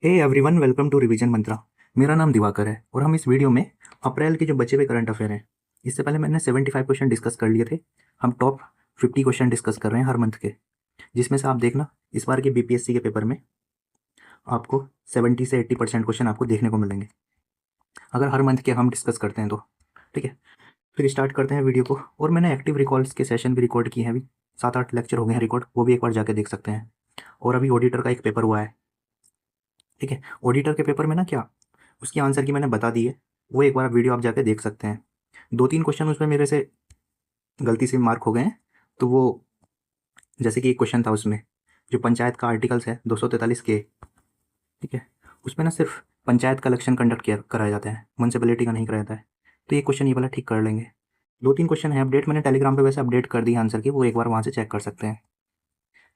Hey everyone, welcome to revision Mantra. मेरा नाम दिवाकर है और हम इस वीडियो में अप्रैल के जो बचे हुए करंट अफेयर हैं, इससे पहले मैंने 75 क्वेश्चन डिस्कस कर लिए थे। हम टॉप 50 क्वेश्चन डिस्कस कर रहे हैं हर मंथ के, जिसमें से आप देखना इस बार के बीपीएससी के पेपर में आपको 70 से 80% क्वेश्चन आपको देखने को मिलेंगे, अगर हर मंथ के हम डिस्कस करते हैं तो। ठीक है, फिर स्टार्ट करते हैं वीडियो को। और मैंने एक्टिव रिकॉल्स के सेशन भी रिकॉर्ड किए हैं, अभी 7-8 लेक्चर हो गए हैं रिकॉर्ड, वो भी एक बार जाके देख सकते हैं। और अभी ऑडिटर का एक पेपर हुआ है। ठीक है, ऑडिटर के पेपर में ना क्या उसकी आंसर की मैंने बता दी है, वो एक बार वीडियो आप जाके देख सकते हैं। 2-3 क्वेश्चन उसमें मेरे से गलती से मार्क हो गए हैं, तो वो जैसे कि एक क्वेश्चन था उसमें जो पंचायत का आर्टिकल्स है 243 के। ठीक है, उसमें ना सिर्फ पंचायत का इलेक्शन कंडक्ट किया कराया जाता है, म्यूनसिपैलिटी का नहीं कराया जाता है। तो ये क्वेश्चन ये वाला ठीक कर लेंगे। 2-3 क्वेश्चन है अपडेट, मैंने टेलीग्राम पे वैसे अपडेट कर दी है आंसर की, वो एक बार वहाँ से चेक कर सकते हैं।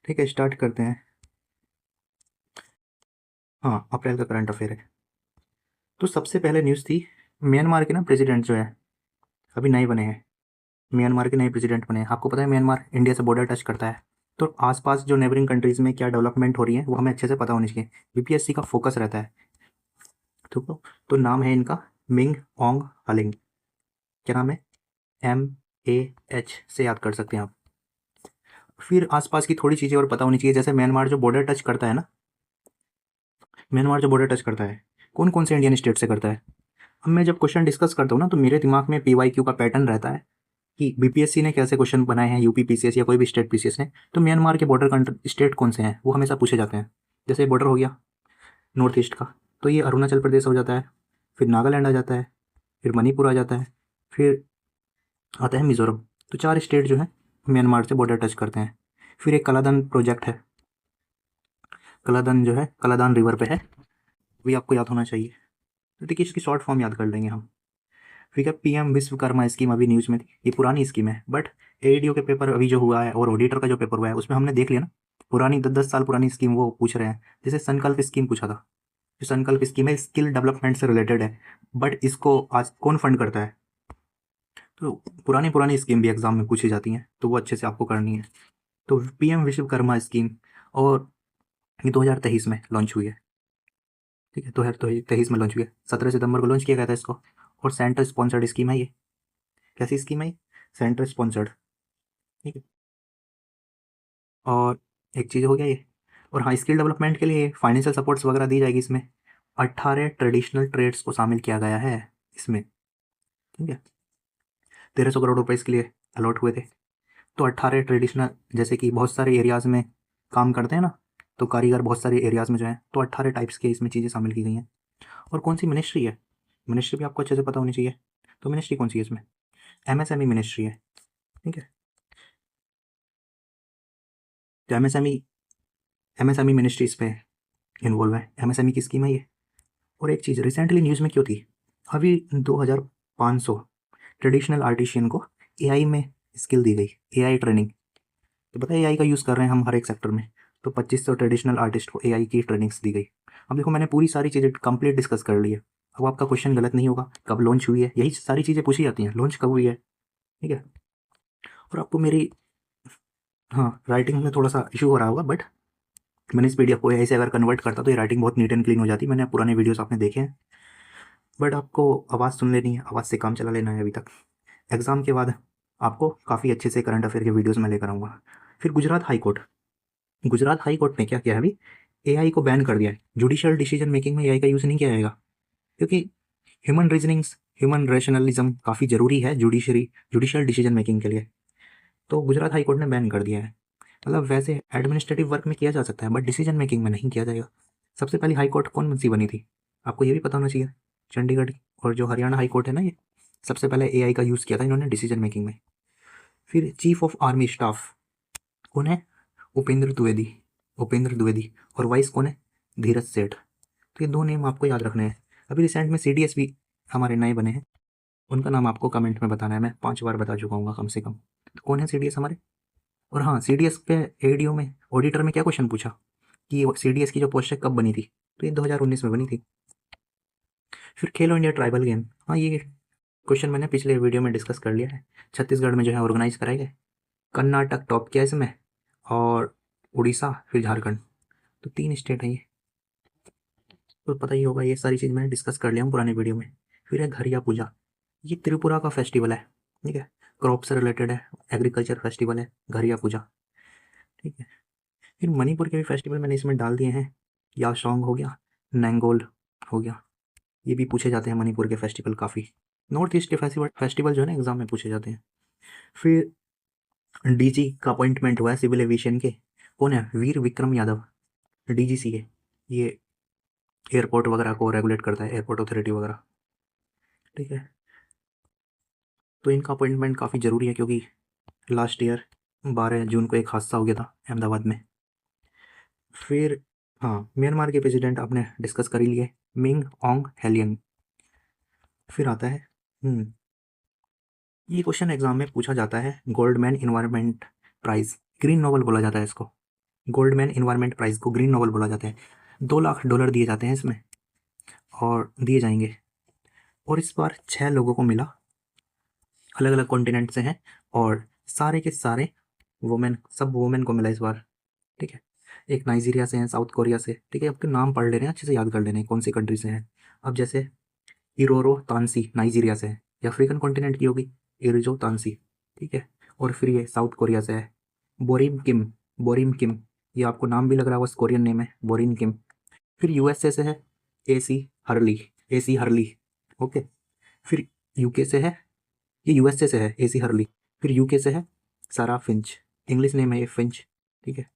ठीक है, स्टार्ट करते हैं। हाँ, अप्रैल का करंट अफेयर है। तो सबसे पहले न्यूज़ थी म्यांमार के ना प्रेसिडेंट जो है अभी नए बने हैं। म्यांमार के नए प्रेसिडेंट बने हैं। आपको पता है म्यांमार इंडिया से बॉर्डर टच करता है, तो आसपास जो नेबरिंग कंट्रीज़ में क्या डेवलपमेंट हो रही है वो हमें अच्छे से पता होनी चाहिए। बीपीएससी का फोकस रहता है। तो नाम है इनका मिंग ओंग हलिंग। क्या नाम है? MAH से याद कर सकते हैं आप। फिर आसपास की थोड़ी चीज़ें और पता होनी चाहिए, जैसे म्यांमार जो बॉर्डर टच करता है ना, म्यांमार जो बॉर्डर टच करता है कौन कौन से इंडियन स्टेट से करता है। अब मैं जब क्वेश्चन डिस्कस करता हूँ ना, तो मेरे दिमाग में PYQ का पैटर्न रहता है कि बीपीएससी ने कैसे क्वेश्चन बनाए हैं, यूपी पीसीएस या कोई भी स्टेट पीसीएस ने, तो म्यांमार के बॉर्डर कंट्री स्टेट कौन से हैं वो हमेशा पूछे जाते हैं। जैसे बॉर्डर हो गया नॉर्थ ईस्ट का, तो ये अरुणाचल प्रदेश हो जाता है, फिर नागालैंड आ जाता है, फिर मणिपुर आ जाता है, फिर आता है मिजोरम। तो 4 स्टेट जो है म्यांमार से बॉर्डर टच करते हैं। फिर एक कलादान प्रोजेक्ट है, कलादान जो है कलादान रिवर पे है, भी आपको याद होना चाहिए। तो देखिए इसकी शॉर्ट फॉर्म याद कर लेंगे हम। ठीक है, PM विश्वकर्मा स्कीम अभी न्यूज़ में थी, ये पुरानी स्कीम है, बट ADO के पेपर अभी जो हुआ है और ऑडिटर का जो पेपर हुआ है उसमें हमने देख लिया ना, पुरानी 10-10 साल पुरानी स्कीम वो पूछ रहे हैं। जैसे संकल्प स्कीम पूछा था, जो संकल्प स्कीम है स्किल डेवलपमेंट से रिलेटेड है, बट इसको आज कौन फंड करता है। तो पुरानी पुरानी स्कीम भी एग्जाम में पूछी जाती हैं, तो वो अच्छे से आपको करनी है। तो PM विश्वकर्मा स्कीम, और ये 2023 में लॉन्च हुई है। ठीक है, 2023 में लॉन्च हुई है, 17 सितंबर को लॉन्च किया गया था इसको। और सेंटर स्पॉन्सर्ड स्कीम है ये। कैसी स्कीम है ये? Centre sponsored. ठीक है, और एक चीज़ हो गया ये। और हाँ, स्किल डेवलपमेंट के लिए फाइनेंशियल सपोर्ट्स वगैरह दी जाएगी इसमें। 18 ट्रेडिशनल ट्रेड्स को शामिल किया गया है इसमें। ठीक है, 1300 करोड़ रुपए इसके लिए अलॉट हुए थे। तो 18 ट्रेडिशनल, जैसे कि बहुत सारे एरियाज़ में काम करते हैं ना, तो कारीगर बहुत सारे एरियाज़ में जो है, तो 18 टाइप्स के इसमें चीज़ें शामिल की गई हैं। और कौन सी मिनिस्ट्री है, मिनिस्ट्री भी आपको अच्छे से पता होनी चाहिए। तो मिनिस्ट्री कौन सी है इसमें? MSME मिनिस्ट्री है। ठीक है, तो MSME मिनिस्ट्री इस पे इन्वॉल्व है। MSME की स्कीम है ये। और एक चीज़ रिसेंटली न्यूज़ में क्यों थी, अभी 2500 ट्रेडिशनल आर्टिशियन को AI में स्किल दी गई, AI ट्रेनिंग। तो पता है AI का यूज़ कर रहे हैं हम हर एक सेक्टर में, तो 2500 ट्रेडिशनल आर्टिस्ट को AI की ट्रेनिंग्स दी गई। अब देखो मैंने पूरी सारी चीज़ें कंप्लीट डिस्कस कर ली है। अब आपका क्वेश्चन गलत नहीं होगा, कब लॉन्च हुई है, यही सारी चीज़ें पूछी जाती हैं, लॉन्च कब हुई है। ठीक है, और आपको मेरी, हाँ, राइटिंग में थोड़ा सा इशू हो रहा होगा, बट मैंने इस PDF को AI से अगर कन्वर्ट करता तो ये राइटिंग बहुत नीट एंड क्लीन हो जाती। मैंने पुराने वीडियोस आपने देखे हैं, बट आपको आवाज़ सुन लेनी है, आवाज़ से काम चला लेना है अभी तक। एग्ज़ाम के बाद आपको काफ़ी अच्छे से करंट अफेयर के वीडियोस में लेकर आऊँगा। फिर गुजरात हाई कोर्ट ने क्या किया है, अभी AI को बैन कर दिया है। जुडिशियल डिसीजन मेकिंग में AI का यूज़ नहीं किया जाएगा, क्योंकि ह्यूमन रीजनिंग्स, ह्यूमन रैशनलिज्म काफ़ी ज़रूरी है जुडिशियल डिसीजन मेकिंग के लिए। तो गुजरात हाई कोर्ट ने बैन कर दिया है। मतलब वैसे एडमिनिस्ट्रेटिव वर्क में किया जा सकता है, बट डिसीजन मेकिंग में नहीं किया जाएगा। सबसे पहली हाई कोर्ट कौन सी बनी थी, आपको ये भी पता होना चाहिए, चंडीगढ़ की। और जो हरियाणा हाई कोर्ट है ना, ये सबसे पहले AI का यूज़ किया था इन्होंने डिसीजन मेकिंग में। फिर चीफ ऑफ आर्मी स्टाफ कौन है? उपेंद्र द्विवेदी। और वाइस कौन है? धीरज सेठ। तो ये 2 नेम आपको याद रखने हैं। अभी रिसेंट में CDS भी हमारे नए बने हैं, उनका नाम आपको कमेंट में बताना है। मैं 5 बार बता चुका हूँ कम से कम। तो कौन है CDS हमारे? और हाँ, CDS पे ADO में ऑडिटर में क्या क्वेश्चन पूछा कि CDS की जो पोस्ट है कब बनी थी, तो ये 2019 में बनी थी। फिर खेलो इंडिया ट्राइबल गेम, हाँ ये क्वेश्चन मैंने पिछले वीडियो में डिस्कस कर लिया है। छत्तीसगढ़ में जो है ऑर्गेनाइज कराए गए, कर्नाटक टॉप किया इसमें, और उड़ीसा, फिर झारखंड। तो 3 स्टेट है ये। तो पता ही होगा, ये सारी चीज़ मैंने डिस्कस कर लिया हूँ पुराने वीडियो में। फिर है घरिया पूजा, ये त्रिपुरा का फेस्टिवल है, ठीक है, क्रॉप से रिलेटेड है, एग्रीकल्चर फेस्टिवल है घरिया पूजा, ठीक है। फिर मणिपुर के भी फेस्टिवल मैंने इसमें डाल दिए हैं, यासोंग हो गया, नंगोल हो गया, ये भी पूछे जाते हैं मणिपुर के फेस्टिवल काफ़ी। नॉर्थ ईस्ट के फेस्टिवल फेस्टिवल जो है ना एग्जाम में पूछे जाते हैं। फिर डीजी का अपॉइंटमेंट हुआ है सिविल एविएशन के, कौन है, वीर विक्रम यादव, डीजीसी है, ये एयरपोर्ट वगैरह को रेगुलेट करता है, एयरपोर्ट अथॉरिटी वगैरह, ठीक है। तो इनका अपॉइंटमेंट काफ़ी ज़रूरी है क्योंकि लास्ट ईयर 12 जून को एक हादसा हो गया था अहमदाबाद में। फिर हाँ, म्यांमार के प्रेसिडेंट आपने डिस्कस कर ही लिए, मिंग ओंग हेलियंग। फिर आता है ये क्वेश्चन एग्जाम में पूछा जाता है, Goldman environment prize, green Nobel बोला जाता है इसको, गोल्डमैन इन्वायरमेंट प्राइज को ग्रीन नोबल बोला जाता है। $2 लाख दिए जाते हैं इसमें, और दिए जाएंगे। और इस बार 6 लोगों को मिला, अलग अलग कॉन्टिनेंट से हैं, और सारे के सारे वुमेन, सब वुमेन को मिला इस बार, ठीक है। एक नाइजीरिया से हैं, साउथ कोरिया से, ठीक है। आपके नाम पढ़ ले रहे हैं, अच्छे से याद कर लेने हैं कौन सी कंट्री से हैं। अब जैसे इरोरो तांसी नाइजीरिया से है, ये अफ्रीकन कॉन्टिनेंट की होगी, इरिजो तांसी, ठीक है। और फिर ये साउथ कोरिया से है, बोरिम किम, बोरिम किम, ये आपको नाम भी लग रहा है, बस कोरियन नेम है, बोरिम किम। फिर यूएसए से है AC Hurley, AC Hurley, okay. फिर यूके से है, ये यूएसए से है एसी हर्ली। फिर यूके से है सारा फिंच, इंग्लिश नेम है ये फिंच, ठीक है।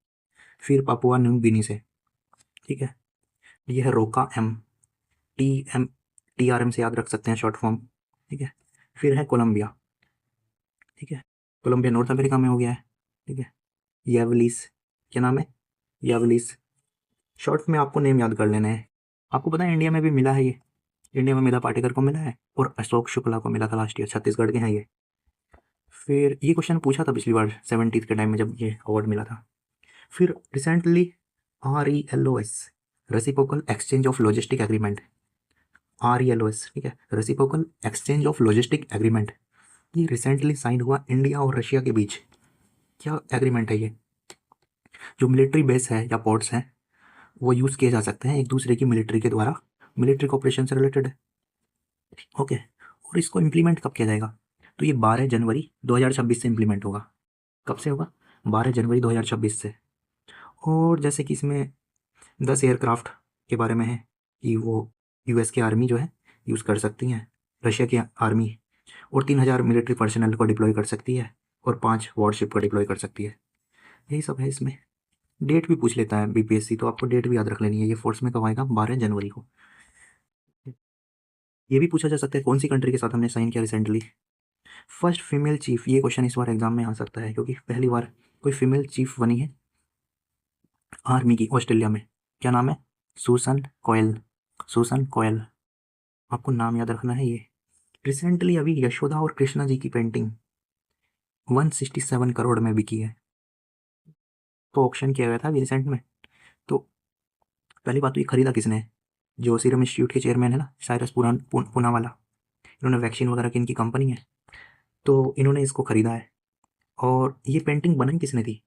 फिर पापुआ न्यू गिनी से, ठीक है, ये है रोका एम, TM, TRM से याद रख सकते हैं शॉर्ट फॉर्म, ठीक है। फिर है कोलंबिया, ठीक है, कोलंबिया नॉर्थ अमेरिका में हो गया है, ठीक है। यावलिस, क्या नाम है, यावलिस, शॉर्ट में आपको नेम याद कर लेना है। आपको पता है इंडिया में भी मिला है ये, इंडिया में मेधा पाटेकर को मिला है और अशोक शुक्ला को मिला था लास्ट ईयर, छत्तीसगढ़ के हैं ये। फिर ये क्वेश्चन पूछा था पिछली बार 70th के टाइम में जब ये अवार्ड मिला था। फिर recently RELOS, reciprocal exchange of logistic agreement, RELOS, ठीक है, reciprocal exchange of logistic agreement, ये रिसेंटली साइन हुआ इंडिया और रशिया के बीच। क्या एग्रीमेंट है ये, जो मिलिट्री बेस है या पोर्ट्स हैं वो यूज़ किए जा सकते हैं एक दूसरे की मिलिट्री के द्वारा, मिलिट्री कॉपरेशन से रिलेटेड है, ओके। और इसको इम्प्लीमेंट कब किया जाएगा, तो ये 12 जनवरी 2026 से इम्प्लीमेंट होगा। कब से होगा, 12 जनवरी 2026 से। और जैसे कि इसमें 10 एयरक्राफ्ट के बारे में है कि वो US की आर्मी जो है यूज़ कर सकती हैं, रशिया की आर्मी, और 3000 मिलिट्री पर्सनल को डिप्लॉय कर सकती है, और 5 वॉरशिप को डिप्लॉय कर सकती है। यही सब है इसमें। डेट भी पूछ लेता है BPSC, तो आपको डेट भी याद रख लेनी है, ये फोर्स में कब आएगा, 12 जनवरी को। ये भी पूछा जा सकता है कौन सी कंट्री के साथ हमने साइन किया रिसेंटली, फर्स्ट फीमेल चीफ, ये क्वेश्चन इस बार एग्जाम में आ सकता है क्योंकि पहली बार कोई फीमेल चीफ बनी है आर्मी की ऑस्ट्रेलिया में। क्या नाम है, सूसन कोयल, सूसन कोयल, आपको नाम याद रखना है ये। रिसेंटली अभी यशोदा और कृष्णा जी की पेंटिंग 167 करोड़ में बिकी है, तो ऑक्शन किया गया था अभी रिसेंट में। तो पहली बात तो ये खरीदा किसने है, जो सीरम इंस्टीट्यूट के चेयरमैन है ना, साइरस पूनावाला, इन्होंने वैक्सीन वगैरह की इनकी कंपनी है, तो इन्होंने इसको खरीदा है। और ये पेंटिंग बनाई किसने थी,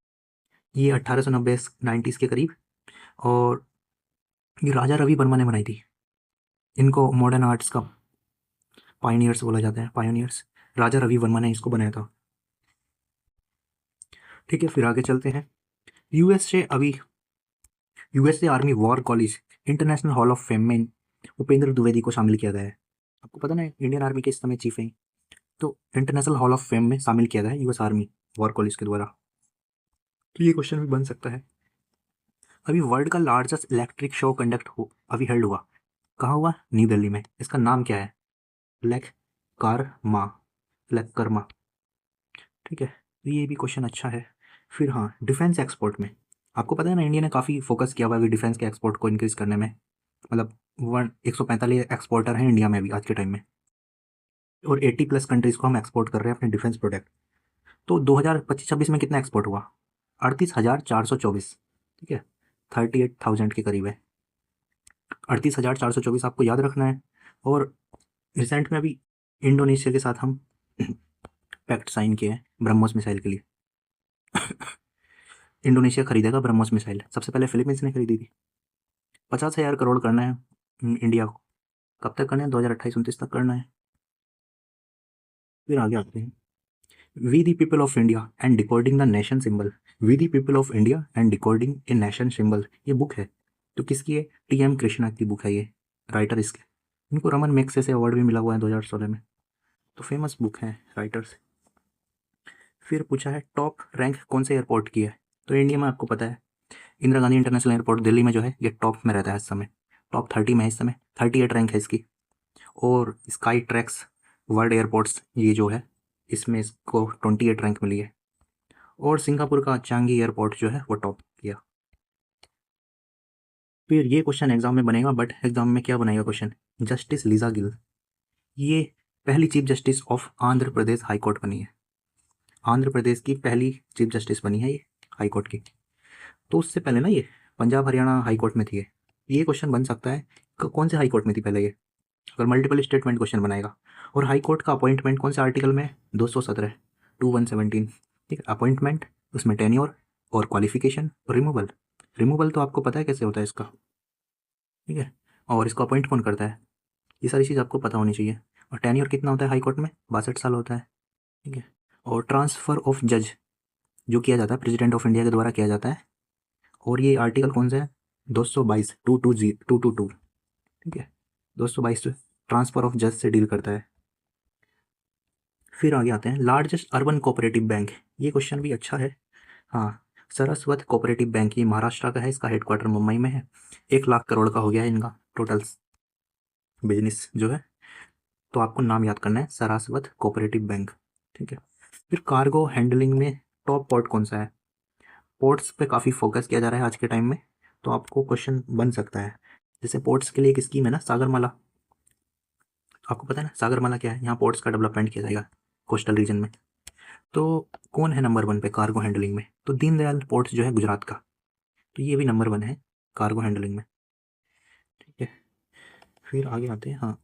ये 1890 90s के करीब, और ये राजा रवि वर्मा ने बनाई थी। इनको मॉडर्न आर्ट्स का पायनियर्स बोला जाता है, पायनियर्स, राजा रवि वर्मा ने इसको बनाया था, ठीक है। फिर आगे चलते हैं, USA army war college international hall of fame में उपेंद्र द्विवेदी को शामिल किया गया है। आपको पता ना इंडियन आर्मी के इस समय चीफ हैं, तो इंटरनेशनल हॉल ऑफ फेम में शामिल किया गया है US आर्मी वॉर कॉलेज के द्वारा। तो ये क्वेश्चन भी बन सकता है। अभी वर्ल्ड का लार्जेस्ट इलेक्ट्रिक शो कंडक्ट हो अभी हेल्ड हुआ, कहाँ हुआ, न्यू दिल्ली में। इसका नाम क्या है, लेक कर्मा, ठीक है। तो ये भी क्वेश्चन अच्छा है। फिर हाँ, डिफेंस एक्सपोर्ट में आपको पता है ना इंडिया ने काफ़ी फोकस किया हुआ है अभी डिफेंस के एक्सपोर्ट को इंक्रीज करने में, मतलब 145 एक्सपोर्टर हैं इंडिया में अभी आज के टाइम में, और 80+ कंट्रीज को हम एक्सपोर्ट कर रहे हैं अपने डिफेंस प्रोडक्ट। तो 2025-26 में कितना एक्सपोर्ट हुआ, 38,424, ठीक है, 38,000 के करीब है, 38,424 आपको याद रखना है। और रिसेंट में अभी इंडोनेशिया के साथ हम पैक्ट साइन किए हैं ब्रह्मोस मिसाइल के लिए। इंडोनेशिया खरीदेगा ब्रह्मोस मिसाइल, सबसे पहले फिलीपींस ने खरीदी थी। 50,000 करोड़ करना है इंडिया को। कब तक करना है? 2028-29 तक करना है। फिर आगे आते हैं, we the people of India and decoding the nation symbol. We the people of India and decoding a nation symbol, ये बुक है तो किसकी है? टी.एम. कृष्णा की बुक है ये, राइटर इसके। इनको रमन मैग्सेसे अवार्ड भी मिला हुआ है 2016 में, तो फेमस बुक है राइटर्स। फिर पूछा है टॉप रैंक कौन से एयरपोर्ट की है? तो इंडिया में आपको पता है इंदिरा गांधी इंटरनेशनल एयरपोर्ट दिल्ली में जो है ये टॉप में रहता है इस समय, टॉप 30 में है इस समय, 38 रैंक है इसकी। और स्काई ट्रैक्स वर्ल्ड एयरपोर्ट्स ये जो है इसमें इसको 28 रैंक मिली है। और सिंगापुर का चांगी एयरपोर्ट जो है वो टॉप किया। फिर ये क्वेश्चन एग्जाम में बनेगा, बट एग्जाम में क्या बनेगा क्वेश्चन? जस्टिस लीजा गिल, ये पहली chief justice of Andhra Pradesh high court बनी है। आंध्र प्रदेश की पहली चीफ जस्टिस बनी है ये हाई कोर्ट की। तो उससे पहले ना ये पंजाब हरियाणा हाई कोर्ट में थी ये क्वेश्चन बन सकता है कौन से हाई कोर्ट में थी पहले ये, अगर मल्टीपल स्टेटमेंट क्वेश्चन बनाएगा। और हाई कोर्ट का अपॉइंटमेंट कौन से आर्टिकल में? 217 2117, ठीक है। अपॉइंटमेंट, उसमें टेन्योर और क्वालिफिकेशन और रिमूवल। रिमूवल तो आपको पता है कैसे होता है इसका, ठीक है। और इसको अपॉइंट कौन करता है, ये सारी चीज़ आपको पता होनी चाहिए। और टेन्योर कितना होता है हाई कोर्ट में? 62 साल होता है, ठीक है। और ट्रांसफ़र ऑफ जज जो किया जाता है प्रेसिडेंट ऑफ इंडिया के द्वारा किया जाता है, और ये आर्टिकल कौन सा है? 222 222, ठीक है। 222 ट्रांसफ़र ऑफ जज से डील करता है। फिर आगे आते हैं लार्जेस्ट अर्बन कोऑपरेटिव बैंक, ये क्वेश्चन भी अच्छा है। हाँ, सरस्वत कोऑपरेटिव बैंक, ये महाराष्ट्र का है, इसका हेडक्वार्टर मुंबई में है। 1 लाख करोड़ का हो गया है इनका टोटल बिजनेस जो है। तो आपको नाम याद करना है, सरस्वत कोऑपरेटिव बैंक, ठीक है। फिर कार्गो हैंडलिंग में टॉप पोर्ट कौन सा है? पोर्ट्स पे काफ़ी फोकस किया जा रहा है आज के टाइम में, तो आपको क्वेश्चन बन सकता है। जैसे पोर्ट्स के लिए एक स्कीम है ना सागरमाला, आपको पता है ना सागरमाला क्या है? यहाँ पोर्ट्स का डेवलपमेंट किया जाएगा कोस्टल रीजन में। तो कौन है नंबर 1 पे कार्गो हैंडलिंग में? तो दीनदयाल पोर्ट्स जो है गुजरात का, तो ये भी नंबर 1 है कार्गो हैंडलिंग में, ठीक है। फिर आगे आते हैं, हाँ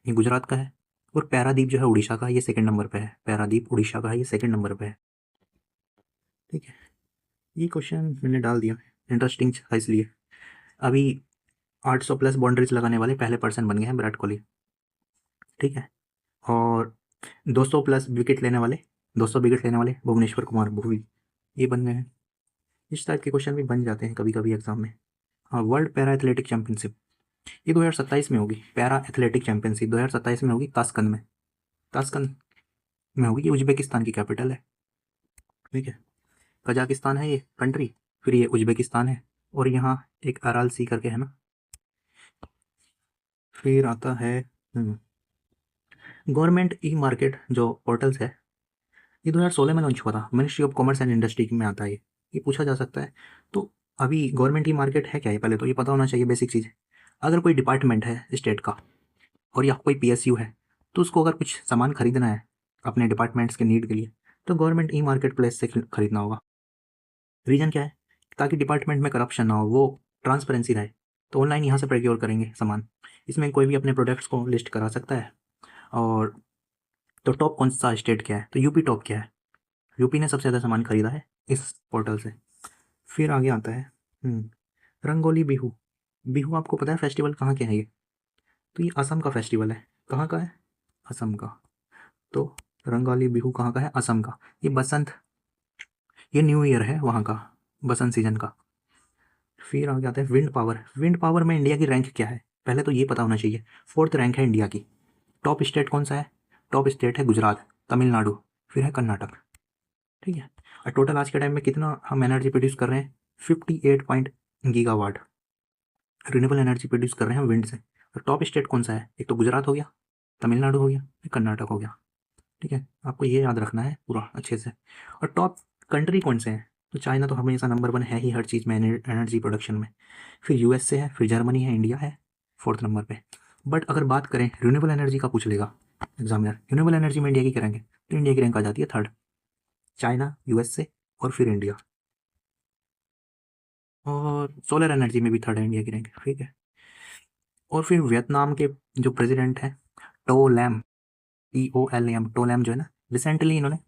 ये गुजरात का है। और पैरादीप जो है उड़ीसा का, ये सेकंड नंबर पे है। पैरादीप उड़ीसा का है, ये सेकंड नंबर पे है, ठीक है। ये क्वेश्चन मैंने डाल दिया, इंटरेस्टिंग था इसलिए। अभी 800 प्लस बाउंड्रीज लगाने वाले पहले पर्सन बन गए हैं विराट कोहली, ठीक है। और 200 प्लस विकेट लेने वाले 200 विकेट लेने वाले भुवनेश्वर कुमार भुवी, ये बन गए हैं। इस टाइप के क्वेश्चन भी बन जाते हैं कभी कभी एग्जाम में। हाँ, वर्ल्ड पैरा एथलेटिक चैंपियनशिप ये 2027 में होगी। पैरा एथलेटिक चैंपियनशिप 2027 में होगी ताशकंद में, ताशकंद में होगी। ये उज्बेकिस्तान की कैपिटल है, ठीक है। कजाकिस्तान है ये कंट्री, फिर ये उज्बेकिस्तान है, और यहाँ एक अराल सी करके है ना। फिर आता है गवर्नमेंट ई मार्केट जो पोर्टल्स है, ये 2016 में लॉन्च हुआ था, ministry of commerce and industry में आता है ये पूछा जा सकता है। तो अभी गवर्नमेंट ई मार्केट है क्या है, पहले तो ये पता होना चाहिए बेसिक चीज़। अगर कोई डिपार्टमेंट है स्टेट का और या कोई पीएसयू है, तो उसको अगर कुछ सामान खरीदना है अपने डिपार्टमेंट्स के नीड के लिए, तो गवर्नमेंट ई मार्केट प्लेस से खरीदना होगा। रीज़न क्या है? ताकि डिपार्टमेंट में करप्शन ना हो, वो ट्रांसपेरेंसी रहे। तो ऑनलाइन यहाँ से प्रोक्योर करेंगे सामान, इसमें कोई भी अपने प्रोडक्ट्स को लिस्ट करा सकता है। और तो टॉप कौन सा स्टेट क्या है? तो यूपी टॉप क्या है? यूपी ने सबसे ज़्यादा सामान खरीदा है इस पोर्टल से। फिर आगे आता है रंगोली बिहू। बिहू आपको पता है फेस्टिवल कहाँ के हैं ये? तो ये असम का फेस्टिवल है। कहाँ का है? असम का। तो रंगोली बिहू कहाँ का है? असम का। ये बसंत, ये न्यू ईयर है वहाँ का, बसंत सीजन का। फिर आगे आता है विंड पावर। विंड पावर में इंडिया की रैंक क्या है? पहले तो ये पता होना चाहिए। 4th रैंक है इंडिया की। टॉप स्टेट कौन सा है? टॉप स्टेट है गुजरात, तमिलनाडु, फिर है कर्नाटक, ठीक है। और टोटल आज के टाइम में कितना हम एनर्जी प्रोड्यूस कर रहे हैं? 58 point gigawatt renewable energy produce कर रहे हैं विंड से। और टॉप स्टेट कौन सा है? एक तो गुजरात हो गया, तमिलनाडु हो गया, एक कर्नाटक हो गया, ठीक है। आपको ये याद रखना है पूरा अच्छे से। और टॉप कंट्री कौन से हैं? तो चाइना तो हमेशा नंबर 1 है ही हर चीज़ में एनर्जी प्रोडक्शन में। फिर यूएसए है, फिर जर्मनी है, इंडिया है 4th नंबर पे। बट अगर बात करें रिन्यूएबल एनर्जी का पूछ लेगा एग्जामिनर, रिन्यूएबल एनर्जी में इंडिया की क्या रैंक है? तो इंडिया की रैंक आ जाती है 3rd, चाइना, यूएसए और फिर इंडिया। और सोलर एनर्जी में भी 3rd है इंडिया की रैंक, ठीक है। और फिर वियतनाम के जो प्रेसिडेंट हैं To Lam, TOLAM, To Lam जो है ना, रिसेंटली इन्होंने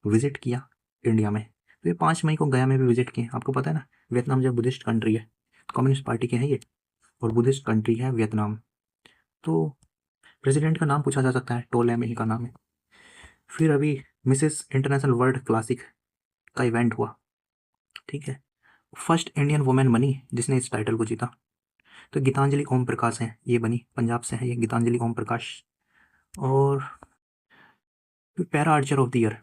विजिट किया इंडिया में। तो ये 5 मई को गया में भी विजिट किए। आपको पता है ना वियतनाम जो बुद्धिस्ट कंट्री है, कम्युनिस्ट पार्टी के हैं ये, और बुद्धिस्ट कंट्री है वियतनाम। तो प्रेसिडेंट का नाम पूछा जा सकता है, टोलेमी का नाम है। फिर अभी मिसेस इंटरनेशनल वर्ल्ड क्लासिक का इवेंट हुआ, ठीक है। फर्स्ट इंडियन वुमेन बनी जिसने इस टाइटल को जीता, तो गीतांजलि ओम प्रकाश हैं, ये बनी, पंजाब से है ये गीतांजलि ओम प्रकाश। और para archer of the year,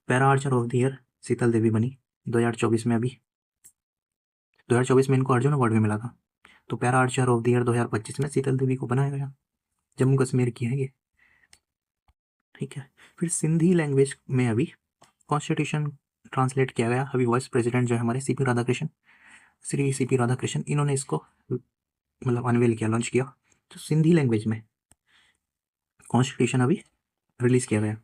para archer of the year Sheetal Devi बनी 2024 में। अभी 2024 में इनको अर्जुन अवार्ड भी मिला था। तो para archer of the year 2025 में शीतल देवी को बनाया गया, जम्मू कश्मीर की है ये, ठीक है। फिर सिंधी लैंग्वेज में अभी कॉन्स्टिट्यूशन ट्रांसलेट किया गया। अभी वाइस प्रेसिडेंट जो है हमारे सीपी राधाकृष्णन, श्री सीपी राधाकृष्णन, इन्होंने इसको मतलब अनवेल किया, लॉन्च किया। तो सिंधी लैंग्वेज में कॉन्स्टिट्यूशन अभी रिलीज किया गया।